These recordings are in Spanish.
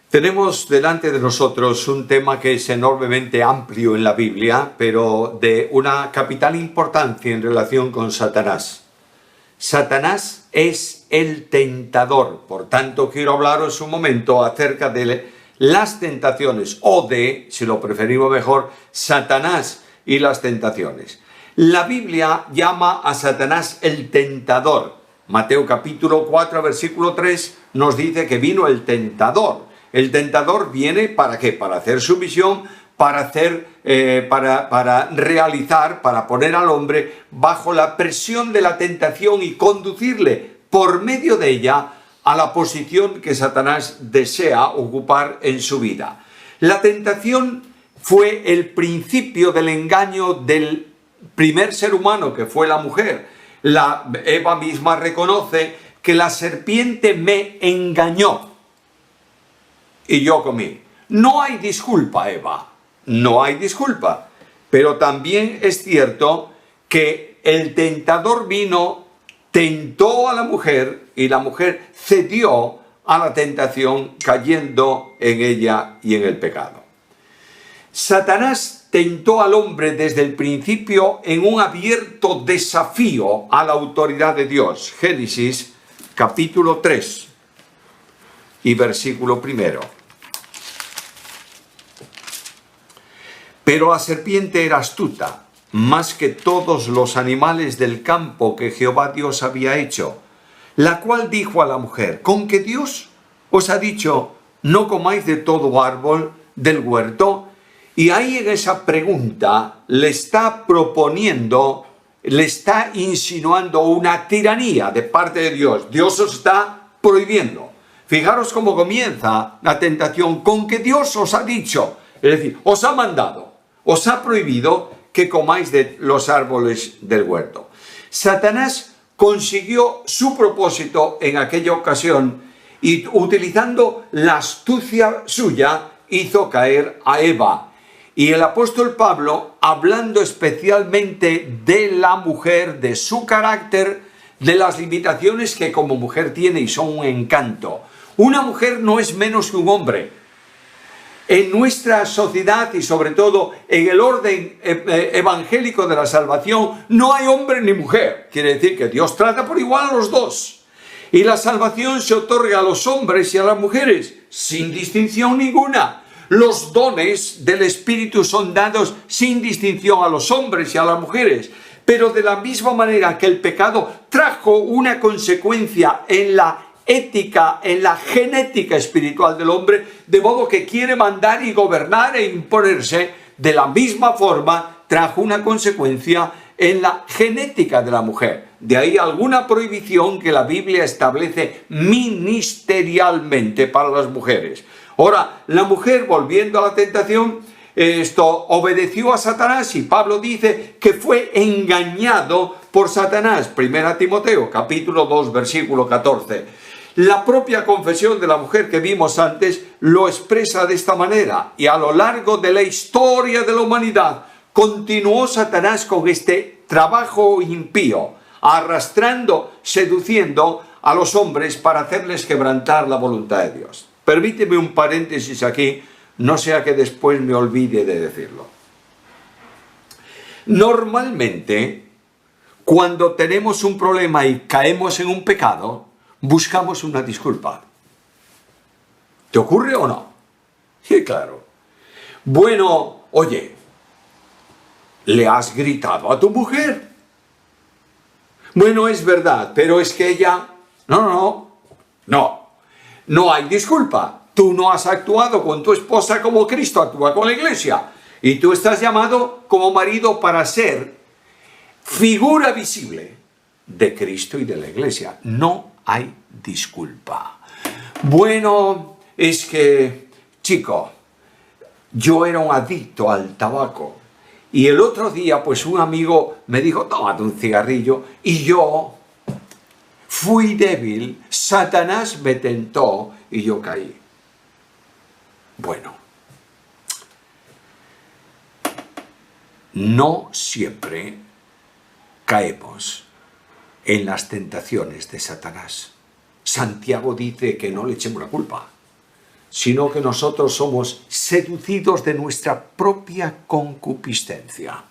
Tenemos delante de nosotros un tema que es enormemente amplio en la Biblia, pero de una capital importancia en relación con Satanás. Satanás es el tentador, por tanto quiero hablaros un momento acerca de las tentaciones, o de, si lo preferimos mejor, Satanás y las tentaciones. La Biblia llama a Satanás el tentador. Mateo capítulo 4, versículo 3 nos dice que vino el tentador. El tentador viene ¿para qué? Para hacer su misión, para realizar, para poner al hombre bajo la presión de la tentación y conducirle por medio de ella a la posición que Satanás desea ocupar en su vida. La tentación fue el principio del engaño del primer ser humano, que fue la mujer. Eva misma reconoce que la serpiente me engañó y yo comí. No hay disculpa, Eva, no hay disculpa. Pero también es cierto que el tentador vino, tentó a la mujer y la mujer cedió a la tentación, cayendo en ella y en el pecado. Satanás tentó al hombre desde el principio en un abierto desafío a la autoridad de Dios. Génesis capítulo 3 y versículo 1. Pero la serpiente era astuta, más que todos los animales del campo que Jehová Dios había hecho, la cual dijo a la mujer: ¿con que Dios os ha dicho, no comáis de todo árbol del huerto? Y ahí en esa pregunta le está proponiendo, le está insinuando una tiranía de parte de Dios. Dios os está prohibiendo. Fijaros cómo comienza la tentación: con que Dios os ha dicho, es decir, os ha mandado, os ha prohibido que comáis de los árboles del huerto. Satanás consiguió su propósito en aquella ocasión y, utilizando la astucia suya, hizo caer a Eva. Y el apóstol Pablo, hablando especialmente de la mujer, de su carácter, de las limitaciones que como mujer tiene y son un encanto. Una mujer no es menos que un hombre. En nuestra sociedad y sobre todo en el orden evangélico de la salvación no hay hombre ni mujer. Quiere decir que Dios trata por igual a los dos. Y la salvación se otorga a los hombres y a las mujeres sin distinción ninguna. Los dones del Espíritu son dados sin distinción a los hombres y a las mujeres. Pero de la misma manera que el pecado trajo una consecuencia en la ética, en la genética espiritual del hombre, de modo que quiere mandar y gobernar e imponerse, de la misma forma trajo una consecuencia en la genética de la mujer. De ahí alguna prohibición que la Biblia establece ministerialmente para las mujeres. Ahora, la mujer, volviendo a la tentación, obedeció a Satanás, y Pablo dice que fue engañado por Satanás. 1 Timoteo, capítulo 2, versículo 14. La propia confesión de la mujer que vimos antes lo expresa de esta manera, y a lo largo de la historia de la humanidad continuó Satanás con este trabajo impío, arrastrando, seduciendo a los hombres para hacerles quebrantar la voluntad de Dios. Permíteme un paréntesis aquí, no sea que después me olvide de decirlo. Normalmente, cuando tenemos un problema y caemos en un pecado, buscamos una disculpa. ¿Te ocurre o no? Sí, claro. Bueno, oye, ¿le has gritado a tu mujer? Bueno, es verdad, pero es que ella... No hay disculpa. Tú no has actuado con tu esposa como Cristo actúa con la iglesia. Y tú estás llamado como marido para ser figura visible de Cristo y de la iglesia. No hay disculpa. Bueno, es que, chico, yo era un adicto al tabaco. Y el otro día, pues un amigo me dijo, tómate un cigarrillo. Y yo fui débil, Satanás me tentó y yo caí. Bueno, no siempre caemos en las tentaciones de Satanás. Santiago dice que no le echemos la culpa. sino que nosotros somos seducidos de nuestra propia concupiscencia.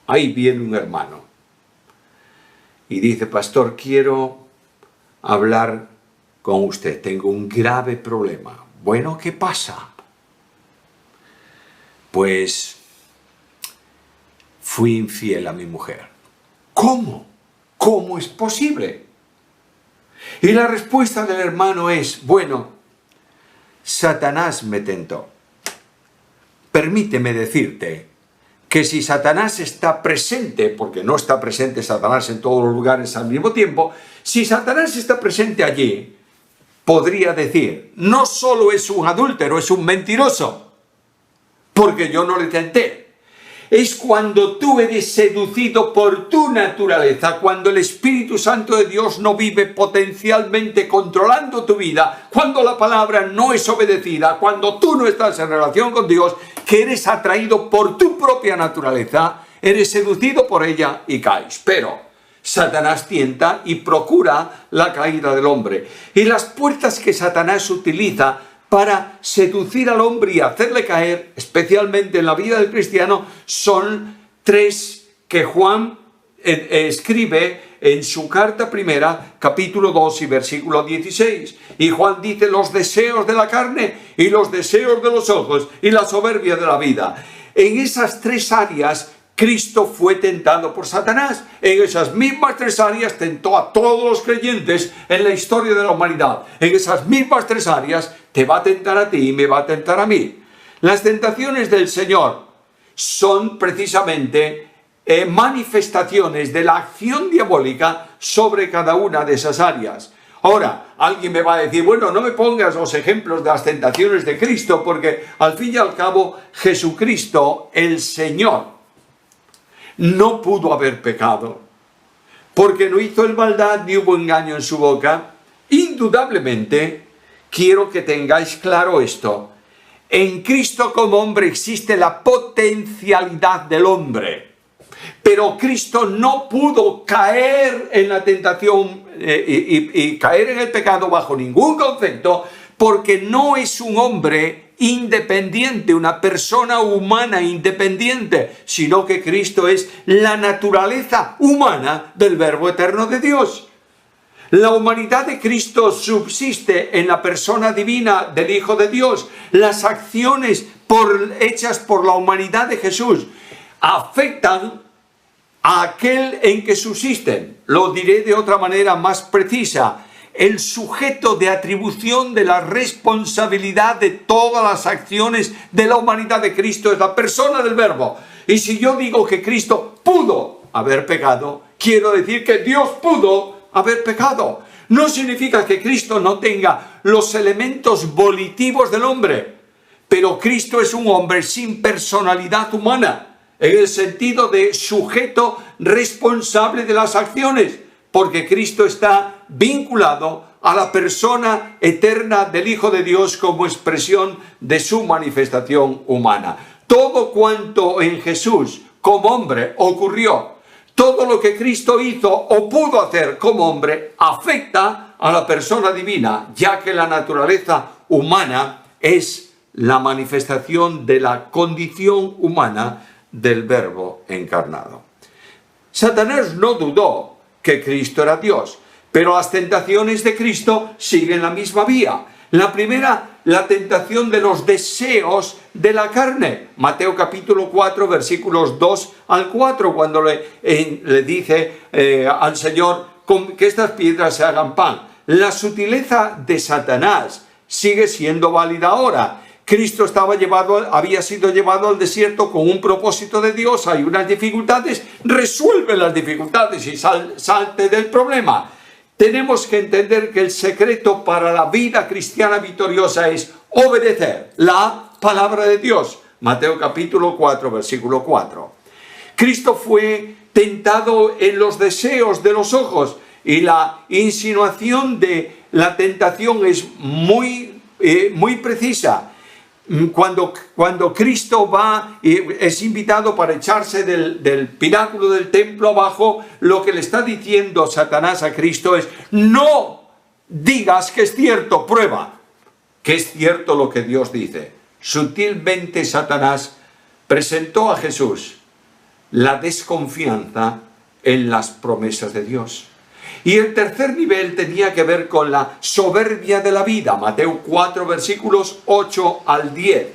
Ahí viene un hermano y dice: pastor, quiero hablar con usted, tengo un grave problema. Bueno, ¿qué pasa? Pues fui infiel a mi mujer. ¿Cómo? ¿Cómo es posible? Y la respuesta del hermano es: bueno, Satanás me tentó. Permíteme decirte que si Satanás está presente, porque no está presente Satanás en todos los lugares al mismo tiempo, si Satanás está presente allí, podría decir: no solo es un adúltero, es un mentiroso, porque yo no le tenté. Es cuando tú eres seducido por tu naturaleza, cuando el Espíritu Santo de Dios no vive potencialmente controlando tu vida, cuando la palabra no es obedecida, cuando tú no estás en relación con Dios, que eres atraído por tu propia naturaleza, eres seducido por ella y caes. Pero Satanás tienta y procura la caída del hombre. Y las puertas que Satanás utiliza para seducir al hombre y hacerle caer, especialmente en la vida del cristiano, son tres que Juan escribe en su carta primera, capítulo 2 y versículo 16. Y Juan dice: los deseos de la carne y los deseos de los ojos y la soberbia de la vida. En esas tres áreas Cristo fue tentado por Satanás. En esas mismas tres áreas tentó a todos los creyentes en la historia de la humanidad. En esas mismas tres áreas te va a tentar a ti y me va a tentar a mí. Las tentaciones del Señor son precisamente manifestaciones de la acción diabólica sobre cada una de esas áreas. Ahora, alguien me va a decir: bueno, no me pongas los ejemplos de las tentaciones de Cristo, porque al fin y al cabo Jesucristo, el Señor, no pudo haber pecado, porque no hizo maldad ni hubo engaño en su boca. Indudablemente, quiero que tengáis claro esto: en Cristo como hombre existe la potencialidad del hombre, pero Cristo no pudo caer en la tentación y caer en el pecado bajo ningún concepto, porque no es un hombre independiente, una persona humana independiente, sino que Cristo es la naturaleza humana del Verbo eterno de Dios. La humanidad de Cristo subsiste en la persona divina del Hijo de Dios. Las acciones hechas por la humanidad de Jesús afectan a aquel en que subsisten. Lo diré de otra manera más precisa: el sujeto de atribución de la responsabilidad de todas las acciones de la humanidad de Cristo es la persona del Verbo. Y si yo digo que Cristo pudo haber pecado, quiero decir que Dios pudo haber pecado. No significa que Cristo no tenga los elementos volitivos del hombre, pero Cristo es un hombre sin personalidad humana, en el sentido de sujeto responsable de las acciones, porque Cristo está vinculado a la persona eterna del Hijo de Dios como expresión de su manifestación humana. Todo cuanto en Jesús como hombre ocurrió, todo lo que Cristo hizo o pudo hacer como hombre, afecta a la persona divina, ya que la naturaleza humana es la manifestación de la condición humana del Verbo encarnado. Satanás no dudó que Cristo era Dios, pero las tentaciones de Cristo siguen la misma vía. La primera, la tentación de los deseos de la carne. Mateo capítulo 4, versículos 2 al 4, cuando le dice al Señor que estas piedras se hagan pan. La sutileza de Satanás sigue siendo válida ahora. Cristo había sido llevado al desierto con un propósito de Dios. Hay unas dificultades, resuelve las dificultades y salte del problema. Tenemos que entender que el secreto para la vida cristiana victoriosa es obedecer la palabra de Dios. Mateo capítulo 4, versículo 4. Cristo fue tentado en los deseos de los ojos, y la insinuación de la tentación es muy precisa. Cuando Cristo es invitado para echarse del pináculo del templo abajo, lo que le está diciendo Satanás a Cristo es: no digas que es cierto, prueba. que es cierto lo que Dios dice. Sutilmente Satanás presentó a Jesús la desconfianza en las promesas de Dios. Y el tercer nivel tenía que ver con la soberbia de la vida. Mateo 4, versículos 8 al 10.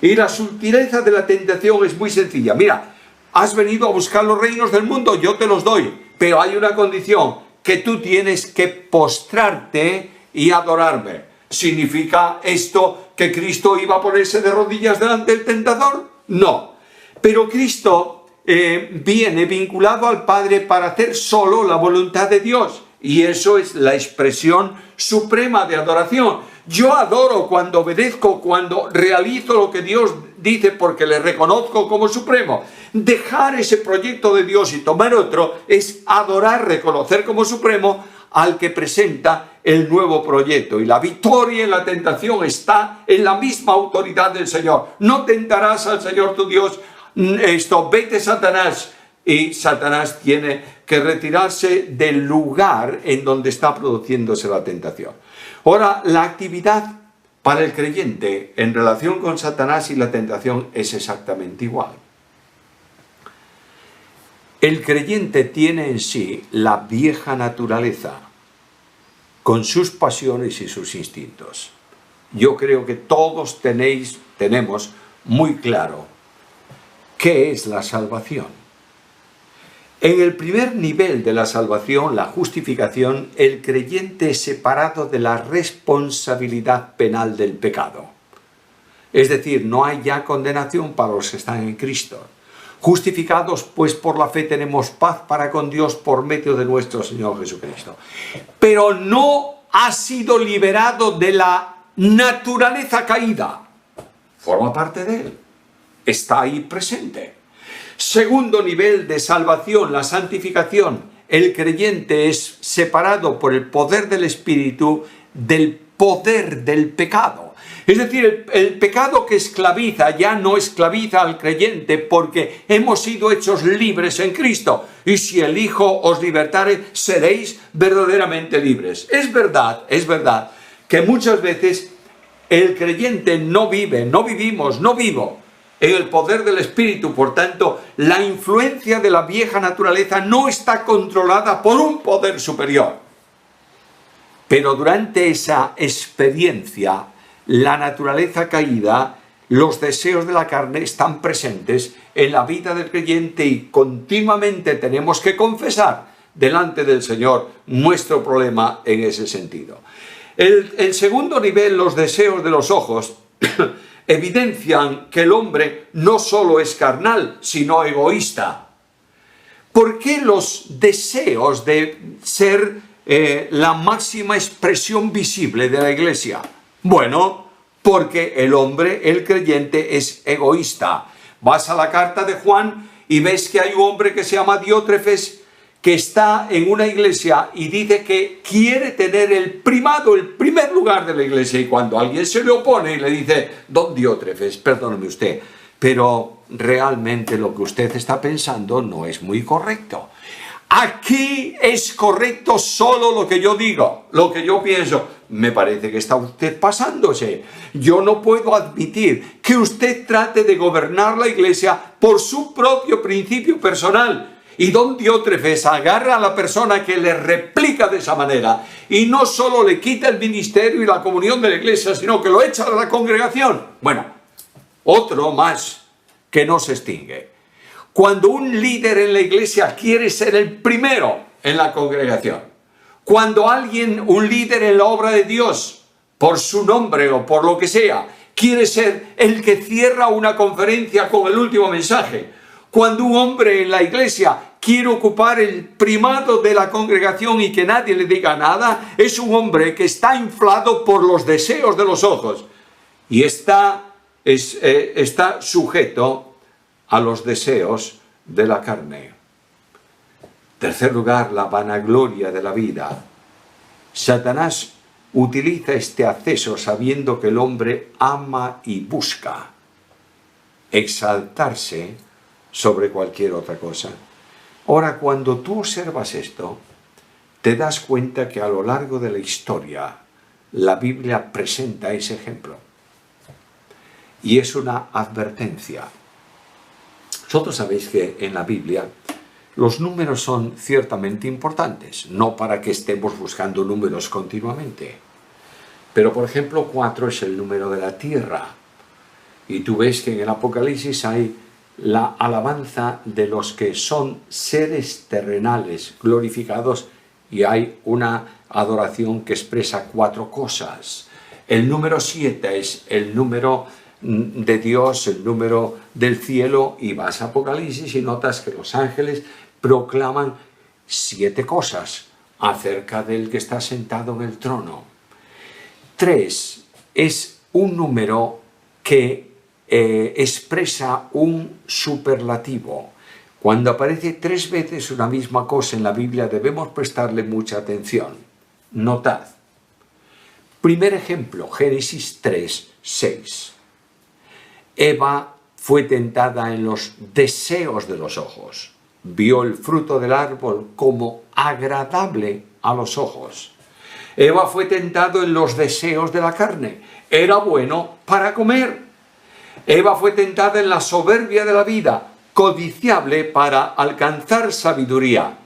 Y la sutileza de la tentación es muy sencilla. Mira, has venido a buscar los reinos del mundo, yo te los doy. Pero hay una condición, que tú tienes que postrarte y adorarme. ¿Significa esto que Cristo iba a ponerse de rodillas delante del tentador? No. Pero Cristo viene vinculado al Padre para hacer solo la voluntad de Dios. Y eso es la expresión suprema de adoración. Yo adoro cuando obedezco, cuando realizo lo que Dios dice porque le reconozco como supremo. Dejar ese proyecto de Dios y tomar otro es adorar, reconocer como supremo al que presenta el nuevo proyecto. Y la victoria en la tentación está en la misma autoridad del Señor. No tentarás al Señor tu Dios. Vete Satanás. Y Satanás tiene que retirarse del lugar en donde está produciéndose la tentación. Ahora, la actividad para el creyente en relación con Satanás y la tentación es exactamente igual. El creyente tiene en sí la vieja naturaleza, con sus pasiones y sus instintos. Yo creo que todos tenemos muy claro qué es la salvación. En el primer nivel de la salvación, la justificación, el creyente es separado de la responsabilidad penal del pecado. Es decir, no hay ya condenación para los que están en Cristo. Justificados, pues por la fe tenemos paz para con Dios por medio de nuestro Señor Jesucristo. Pero no ha sido liberado de la naturaleza caída. Forma parte de él. Está ahí presente. Segundo nivel de salvación, la santificación. El creyente es separado por el poder del Espíritu del poder del pecado. Es decir, el pecado que esclaviza ya no esclaviza al creyente porque hemos sido hechos libres en Cristo. Y si el Hijo os libertare, seréis verdaderamente libres. Es verdad que muchas veces el creyente no vivo en el poder del Espíritu. Por tanto, la influencia de la vieja naturaleza no está controlada por un poder superior. Pero durante esa experiencia, la naturaleza caída, los deseos de la carne están presentes en la vida del creyente y continuamente tenemos que confesar delante del Señor nuestro problema en ese sentido. El segundo nivel, los deseos de los ojos, evidencian que el hombre no solo es carnal, sino egoísta. ¿Por qué los deseos de ser la máxima expresión visible de la Iglesia? Bueno, porque el hombre, el creyente, es egoísta. Vas a la carta de Juan y ves que hay un hombre que se llama Diótrefes, que está en una iglesia y dice que quiere tener el primado, el primer lugar de la iglesia. Y cuando alguien se le opone y le dice: don Diótrefes, perdóneme usted, pero realmente lo que usted está pensando no es muy correcto. Aquí es correcto solo lo que yo digo, lo que yo pienso. Me parece que está usted pasándose. Yo no puedo admitir que usted trate de gobernar la iglesia por su propio principio personal. Y don Diótrefes agarra a la persona que le replica de esa manera y no solo le quita el ministerio y la comunión de la iglesia, sino que lo echa de la congregación. Bueno, otro más que no se extingue. Cuando un líder en la iglesia quiere ser el primero en la congregación, cuando un líder en la obra de Dios, por su nombre o por lo que sea, quiere ser el que cierra una conferencia con el último mensaje, cuando un hombre en la iglesia quiere ocupar el primado de la congregación y que nadie le diga nada, es un hombre que está inflado por los deseos de los ojos y está sujeto a los deseos de la carne. Tercer lugar, la vanagloria de la vida. Satanás utiliza este acceso sabiendo que el hombre ama y busca exaltarse sobre cualquier otra cosa. Ahora, cuando tú observas esto, te das cuenta que a lo largo de la historia la Biblia presenta ese ejemplo. Y es una advertencia. Vosotros sabéis que en la Biblia los números son ciertamente importantes, no para que estemos buscando números continuamente. Pero, por ejemplo, 4 es el número de la tierra. Y tú ves que en el Apocalipsis hay la alabanza de los que son seres terrenales glorificados, y hay una adoración que expresa 4 cosas. El número 7 es el número de Dios, el número del cielo, y vas a Apocalipsis y notas que los ángeles proclaman 7 cosas acerca del que está sentado en el trono. 3 es un número que expresa un superlativo. Cuando aparece 3 veces una misma cosa en la Biblia debemos prestarle mucha atención. Notad. Primer ejemplo, Génesis 3:6. Eva fue tentada en los deseos de los ojos. Vio el fruto del árbol como agradable a los ojos. Eva fue tentado en los deseos de la carne. Era bueno para comer. Eva fue tentada en la soberbia de la vida, codiciable para alcanzar sabiduría.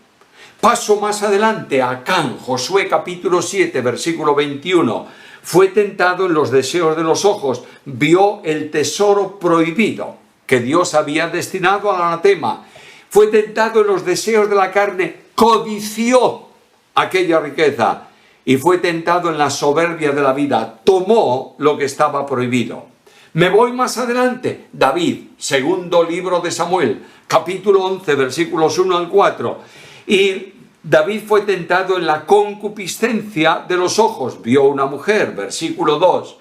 Paso más adelante, Acán, Josué capítulo 7, versículo 21. Fue tentado en los deseos de los ojos, vio el tesoro prohibido que Dios había destinado al anatema. Fue tentado en los deseos de la carne, codició aquella riqueza. Y fue tentado en la soberbia de la vida, tomó lo que estaba prohibido. Me voy más adelante, David, segundo libro de Samuel, capítulo 11, versículos 1 al 4. Y David fue tentado en la concupiscencia de los ojos, vio una mujer, versículo 2.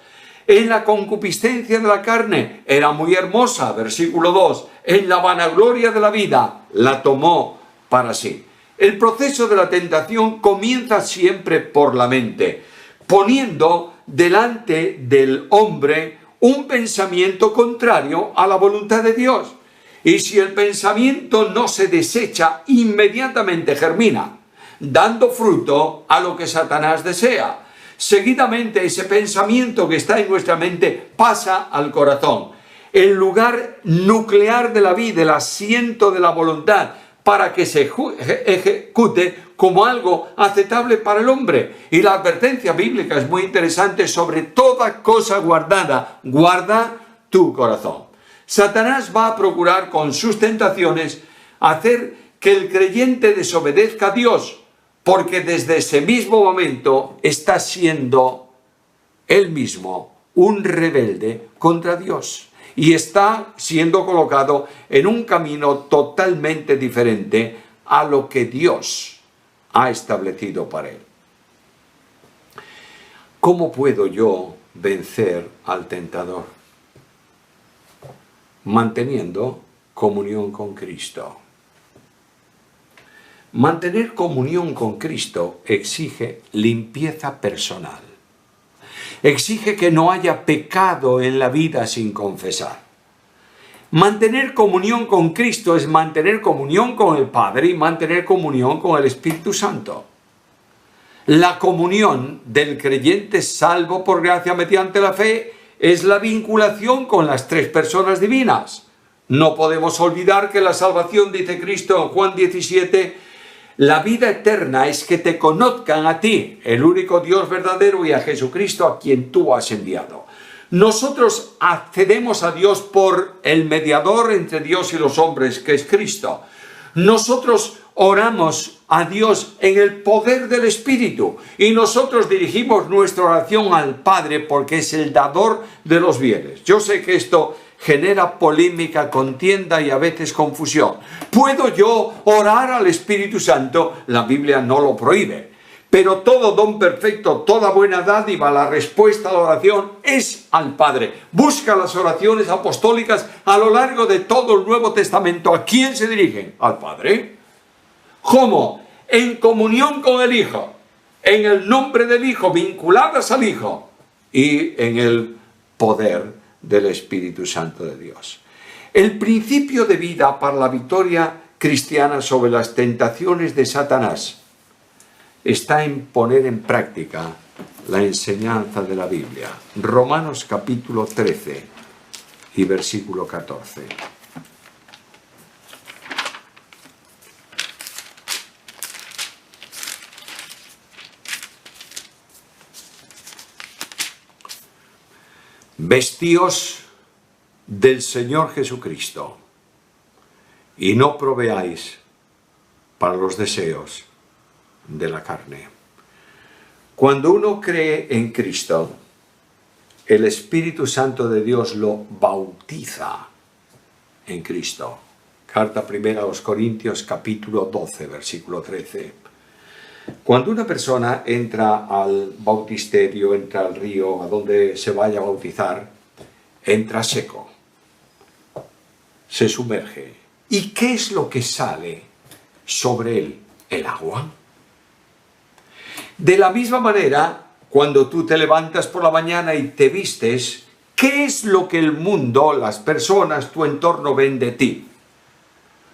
En la concupiscencia de la carne, era muy hermosa, versículo 2. En la vanagloria de la vida, la tomó para sí. El proceso de la tentación comienza siempre por la mente, poniendo delante del hombre un pensamiento contrario a la voluntad de Dios. Y si el pensamiento no se desecha, inmediatamente germina, dando fruto a lo que Satanás desea. Seguidamente ese pensamiento que está en nuestra mente pasa al corazón, el lugar nuclear de la vida, el asiento de la voluntad, para que se ejecute como algo aceptable para el hombre. Y la advertencia bíblica es muy interesante: sobre toda cosa guardada, guarda tu corazón. Satanás va a procurar con sus tentaciones hacer que el creyente desobedezca a Dios, porque desde ese mismo momento está siendo él mismo un rebelde contra Dios. Y está siendo colocado en un camino totalmente diferente a lo que Dios ha establecido para él. ¿Cómo puedo yo vencer al tentador? Manteniendo comunión con Cristo. Mantener comunión con Cristo exige limpieza personal. Exige que no haya pecado en la vida sin confesar. Mantener comunión con Cristo es mantener comunión con el Padre y mantener comunión con el Espíritu Santo. La comunión del creyente salvo por gracia mediante la fe es la vinculación con las 3 personas divinas. No podemos olvidar que la salvación, dice Cristo en Juan 17, la vida eterna es que te conozcan a ti, el único Dios verdadero, y a Jesucristo a quien tú has enviado. Nosotros accedemos a Dios por el mediador entre Dios y los hombres, que es Cristo. Nosotros oramos a Dios en el poder del Espíritu y nosotros dirigimos nuestra oración al Padre porque es el dador de los bienes. Yo sé que esto genera polémica, contienda y a veces confusión. ¿Puedo yo orar al Espíritu Santo? La Biblia no lo prohíbe. Pero todo don perfecto, toda buena dádiva, la respuesta a la oración es al Padre. Busca las oraciones apostólicas a lo largo de todo el Nuevo Testamento. ¿A quién se dirigen? Al Padre. ¿Cómo? En comunión con el Hijo, en el nombre del Hijo, vinculadas al Hijo y en el poder del Espíritu Santo de Dios. El principio de vida para la victoria cristiana sobre las tentaciones de Satanás está en poner en práctica la enseñanza de la Biblia. Romanos capítulo 13 y versículo 14. Vestíos del Señor Jesucristo y no proveáis para los deseos de la carne. Cuando uno cree en Cristo, el Espíritu Santo de Dios lo bautiza en Cristo. Carta primera a los Corintios, capítulo 12, versículo 13. Cuando una persona entra al bautisterio, entra al río, a donde se vaya a bautizar, entra seco, se sumerge. ¿Y qué es lo que sale sobre él? El agua. De la misma manera, cuando tú te levantas por la mañana y te vistes, ¿qué es lo que el mundo, las personas, tu entorno ven de ti?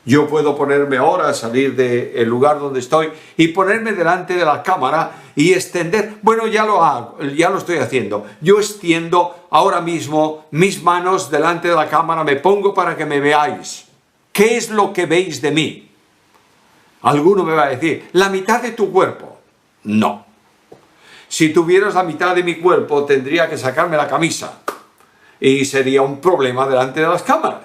Yo puedo ponerme ahora, salir del lugar donde estoy y ponerme delante de la cámara y extender. Bueno, ya lo hago, ya lo estoy haciendo. Yo extiendo ahora mismo mis manos delante de la cámara, me pongo para que me veáis. ¿Qué es lo que veis de mí? Alguno me va a decir, la mitad de tu cuerpo. No. Si tuvieras la mitad de mi cuerpo, tendría que sacarme la camisa y sería un problema delante de las cámaras.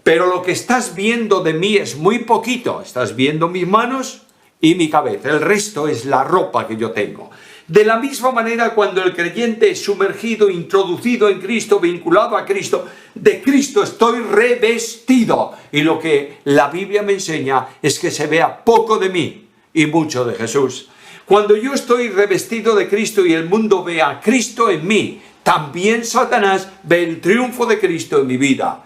Pero lo que estás viendo de mí es muy poquito. Estás viendo mis manos y mi cabeza. El resto es la ropa que yo tengo. De la misma manera, cuando el creyente es sumergido, introducido en Cristo, vinculado a Cristo, de Cristo estoy revestido. Y lo que la Biblia me enseña es que se vea poco de mí y mucho de Jesús. Cuando yo estoy revestido de Cristo y el mundo ve a Cristo en mí, también Satanás ve el triunfo de Cristo en mi vida.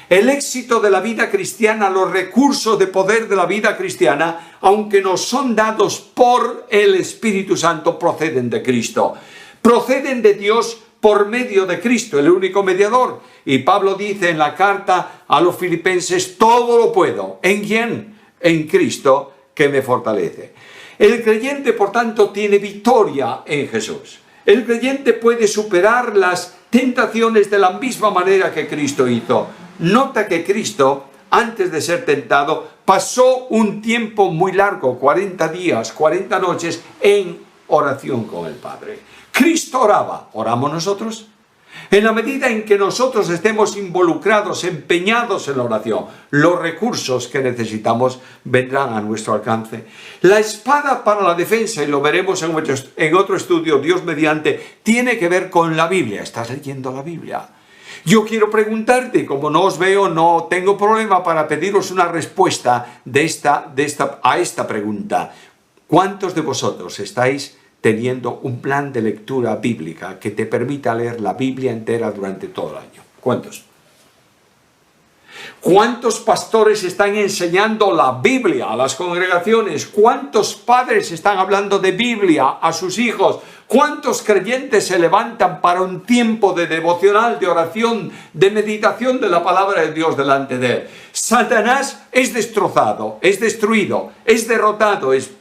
El éxito de la vida cristiana, los recursos de poder de la vida cristiana, aunque nos son dados por el Espíritu Santo, proceden de Cristo. Proceden de Dios por medio de Cristo, el único mediador. Y Pablo dice en la carta a los Filipenses, todo lo puedo. ¿En quién? En Cristo, que me fortalece. El creyente, por tanto, tiene victoria en Jesús. El creyente puede superar las tentaciones de la misma manera que Cristo hizo. Nota que Cristo, antes de ser tentado, pasó un tiempo muy largo, 40 días, 40 noches, en oración con el Padre. Cristo oraba. ¿Oramos nosotros? En la medida en que nosotros estemos involucrados, empeñados en la oración, los recursos que necesitamos vendrán a nuestro alcance. La espada para la defensa, y lo veremos en otro estudio, Dios mediante, tiene que ver con la Biblia. ¿Estás leyendo la Biblia? Yo quiero preguntarte, como no os veo, no tengo problema para pediros una respuesta a esta pregunta. ¿Cuántos de vosotros estáis teniendo un plan de lectura bíblica que te permita leer la Biblia entera durante todo el año? ¿Cuántos? ¿Cuántos pastores están enseñando la Biblia a las congregaciones? ¿Cuántos padres están hablando de Biblia a sus hijos? ¿Cuántos creyentes se levantan para un tiempo de devocional, de oración, de meditación de la palabra de Dios delante de él? Satanás es destrozado, es destruido, es derrotado, es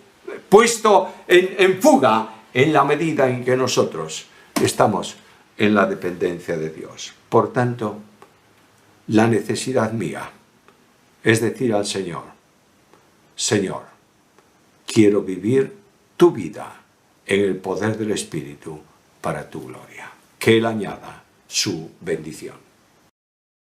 puesto en fuga en la medida en que nosotros estamos en la dependencia de Dios. Por tanto, la necesidad mía es decir al Señor, Señor, quiero vivir tu vida en el poder del Espíritu para tu gloria. Que Él añada su bendición.